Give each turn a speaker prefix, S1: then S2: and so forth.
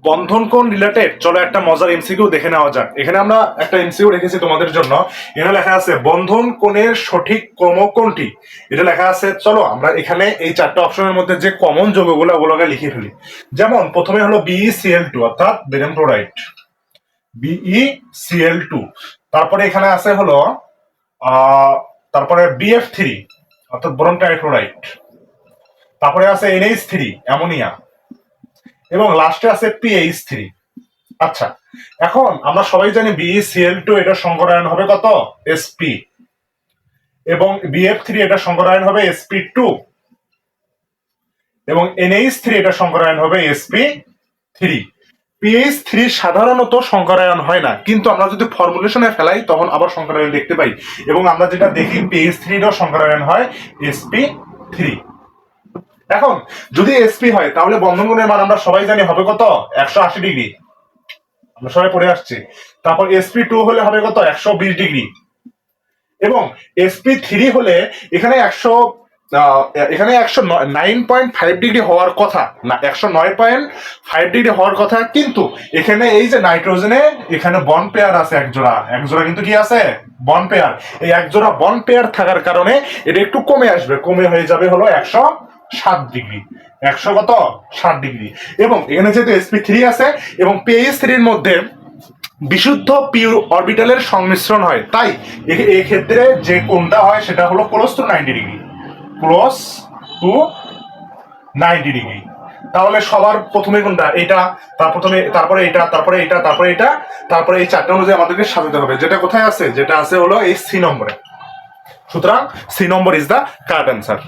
S1: বন্ধন কোণ রিলেটেড চলো একটা মজার এমসিকিউ দেখে নেওয়া যাক। এখানে আমরা একটা এমসিকিউ রেখেছি তোমাদের জন্য। এখানে লেখা আছে বন্ধন কোণের সঠিক ক্রম কোনটি, এটা লেখা আছে। চলো আমরা এখানে এই চারটা অপশনের মধ্যে যে কমন যৌগগুলো ওগুলোকে লিখে ফেলি। যেমন প্রথমে হলো BeCl2 অর্থাৎ বেরিয়াম ক্লোরাইড, BeCl2। তারপরে এখানে আছে হলো তারপরে BF3 অর্থাৎ বোরন ট্রাইক্লোরাইড। তারপরে আছে NH3 অ্যামোনিয়া, এবং লাস্টে আছে PH3। আচ্ছা, এখন আমরা সবাই জানি BeCl2 এটা সংকরায়ন হবে কত, Sp, এবং BF3 এটা সংকরায়ন হবে Sp2, এবং NH3 এটা সংকরায়ন হবে Sp3। PH3 সাধারণত সংকরায়ন হয় না, কিন্তু আমরা যদি ফর্মুলেশনে ফেলাই তখন আবার সংকরায়ন দেখতে পাই, এবং আমরা যেটা দেখি PH3 এরও সংকরায়ন হয় Sp3। এখন যদি Sp হয় তাহলে বন্ধন কোণের মান আমরা সবাই জানি হবে কত, 180 ডিগ্রি, আমরা সবাই পড়ে আসছি। তারপর Sp2 হলে হবে কত, 120 ডিগ্রি, এবং Sp3 হলে এখানে 109.5 ডিগ্রি হওয়ার কথা না, 109.5 ডিগ্রি হওয়ার কথা, কিন্তু এখানে এই যে নাইট্রোজেনে এখানে বন্ড পেয়ার আছে একজোড়া কিন্তু কি আছে, বন্ড পেয়ার। এই একজোড়া বন্ড পেয়ার থাকার কারণে এটা একটু কমে আসবে, কমে হয়ে যাবে হলো 107 ডিগ্রি, 107 ডিগ্রি। এবং এখানে যেহেতু Sp3 আছে এবং PH3 এর মধ্যে বিশুদ্ধ পিওর অরবিটালের সংমিশ্রণ হয়, তাই এই ক্ষেত্রে যে কোণটা হয় সেটা হলো close two 90 degree, close two 90 degree. তাহলে সবার প্রথমে কোনটা, এটা, তারপরে এটা, তারপরে এটা, তারপরে এটা, তারপরে এই চারটা অনুযায়ী আমাদেরকে সাজাতে হবে। যেটা কোথায় আছে, যেটা আছে হলো এই C নম্বরে। সুতরাং C number is the correct answer.